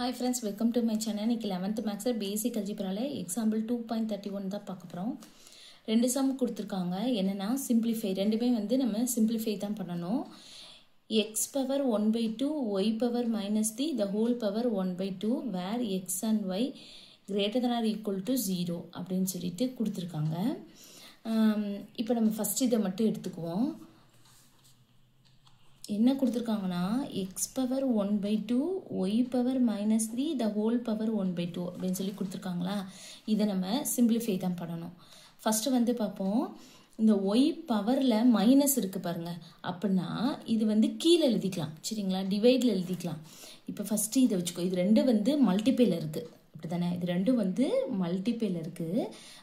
Hi friends, welcome to my channel. இன்னைக்கு 11th maths basic algebra example 2.31 தான் பார்க்க போறோம். ரெண்டு சம் கொடுத்திருக்காங்க. என்னன்னா simplify ரெண்டுமே வந்து நம்ம simplify தான் பண்ணனும். x power 1/2 y power -3 the whole power 1/2 where x and y greater than or equal to 0 அப்படினு சொல்லிட்டு கொடுத்திருக்காங்க. இப்போ நம்ம ஃபர்ஸ்ட் இத மட்டும் எடுத்துக்குவோம். என்ன கொடுத்திருக்காங்கன்னா x power 1/2 y power -3 the whole power 1/2 அப்படினு சொல்லி கொடுத்திருக்காங்களா. இத நம்ம சிம்பிளிஃபை தான் பண்ணனும். ஃபர்ஸ்ட் வந்து பாப்போம். இந்த y பவர்ல மைனஸ் இருக்கு பாருங்க. அப்படினா இது வந்து கீழ எழுதிக்கலாம். சரிங்களா? டிவைட்ல எழுதிக்கலாம். இப்போ ஃபர்ஸ்ட் இத வெச்சுக்கோ. இது ரெண்டு வந்து மல்டிபிள்ல இருக்கு. அப்படிதானே? இது ரெண்டும் வந்து மல்டிபிள்ல இருக்கு.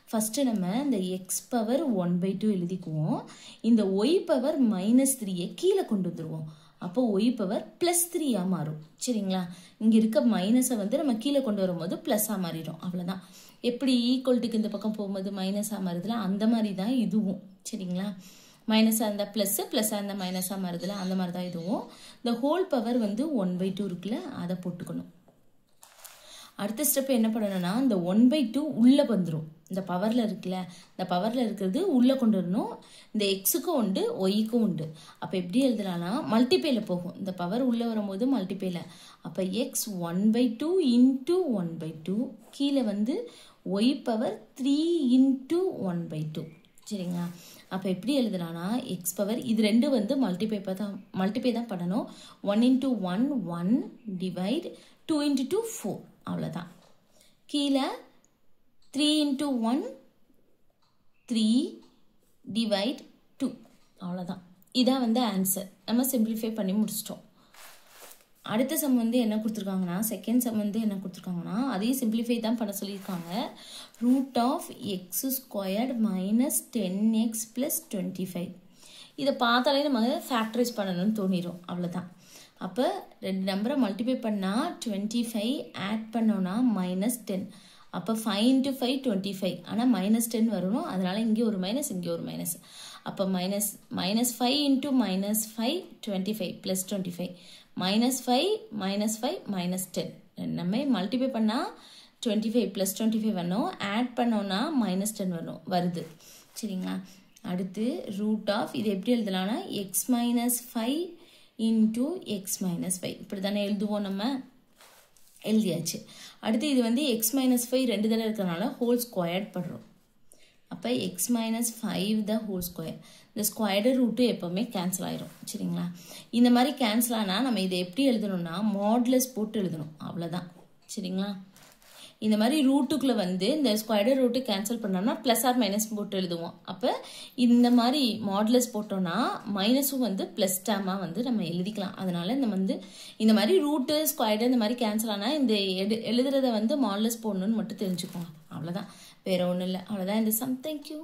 ஃபர்ஸ்ட் நம்ம இந்த x பவர் 1/2 எழுதிக்குவோம். இந்த y பவர் -3 கீழ கொண்டு வந்துருவோம். அப்போ y பவர் +3 ஆ மாறும். சரிங்களா? இங்க இருக்க மைனஸை வந்து நம்ம கீழ கொண்டு வரும்போது பிளஸ் ஆ மாறிடும். அவ்வளவுதான். எப்படி ஈக்குவல்ட்டுக்கு இந்த பக்கம் போகும்போது மைனஸ் ஆ மாறுதுல அந்த மாதிரி தான் இதுவும். சரிங்களா? மைனஸ் ஆ இருந்தா பிளஸ், பிளஸ் ஆ இருந்தா மைனஸ் ஆ மாறுதுல அந்த மாதிரி தான் இதுவும். இந்த ஹோல் பவர் வந்து 1/2 இருக்குல்ல அதை போட்டுக்கணும். அடுத்த ஸ்டெப் என்ன பண்ணணும்னா இந்த 1/2 உள்ள வந்துரும். இந்த பவர்ல இருக்குல்ல, இந்த பவர்ல இருக்கிறது உள்ள கொண்டு வரணும். இந்த எக்ஸுக்கும் உண்டு ஒய்க்கும் உண்டு. அப்ப எப்படி எழுதலாம்னா மல்டிப்ளைல போகும். இந்த பவர் உள்ள வரும்போது மல்டிப்ளைல. அப்ப x 1/2 into 1/2 கீழே வந்து y பவர் 3 into 1/2. சரிங்களா? அப்ப எப்படி எழுதலாம்னா x பவர் இது ரெண்டு வந்து மல்டிப்ளை தான் பண்ணணும். 1 into 1 1 divide 2 into 2 4. அவ்வளவுதான். கீழே 3 into 1 3 divide 2. அவ்வளவுதான். இதான் வந்து ஆன்சர். நம்ம சிம்பிளிஃபை பண்ணி முடிச்சிட்டோம். அடுத்த சம் வந்து என்ன கொடுத்திருக்காங்கன்னா செகண்ட் சம் வந்து என்ன கொடுத்திருக்காங்கன்னா அதையும் சிம்பிளிஃபை தான் பண்ண சொல்லியிருக்காங்க. Root of x squared minus 10x plus 25. இதை பார்த்தாலே நம்ம ஃபேக்டரைஸ் பண்ணணும்னு தோணிடும். அவ்வளோதான். அப்போ ரெண்டு நம்பரை மல்டிப்ளை பண்ணால் 25 ஆட் பண்ணோன்னா -10. அப்போ 5 into 5 25. ஆனால் -10 வரணும். அதனால இங்கே ஒரு மைனஸ் இங்கே ஒரு மைனஸ். அப்போ -5 into -5 25 plus 25. -5 -5 -10. நம்ம மல்டிப்ளை பண்ணால் 25 plus 25 வரணும். ஆட் பண்ணோன்னா -10 வரணும் வருது. சரிங்களா? அடுத்து ரூட் ஆஃப் இது எப்படி எழுதலாம்னா x -5 into x -5. இப்படி தானே எழுதுவோம். நம்ம எழுதியாச்சு. அடுத்து இது வந்து x -5 ரெண்டு தடவை இருக்கிறனால ஹோல் ஸ்கொயர்ட் பண்ணுறோம். அப்போ x -5 the whole square. இந்த ஸ்கொயர்டு ரூட்டு எப்போவுமே கேன்சல் ஆயிரும். சரிங்களா? இந்த மாதிரி கேன்சல் ஆனால் நம்ம இதை எப்படி எழுதணும்னா மாடுலஸ் போட்டு எழுதணும். அவ்வளோதான். சரிங்களா? இந்த மாதிரி ரூட்டுக்குள்ளே வந்து இந்த ஸ்கொயர்டு ரூட்டு கேன்சல் பண்ணோம்னா ப்ளஸ் ஆர் மைனஸ் போட்டு எழுதுவோம். அப்போ இந்த மாதிரி மாடுலஸ் போட்டோம்னா மைனஸும் வந்து ப்ளஸ் டேமாக வந்து நம்ம எழுதிக்கலாம். அதனால இந்த மாதிரி ரூட்டு ஸ்கொயர்டு இந்த மாதிரி கேன்சல் ஆனால் இந்த எழுதுறத வந்து மாடுலஸ் போடணும்னு மட்டும் தெரிஞ்சுக்கோங்க. அவ்வளோதான். வேற ஒன்றும் இல்லை. அவ்வளோதான் இந்த சம். தேங்க்யூ.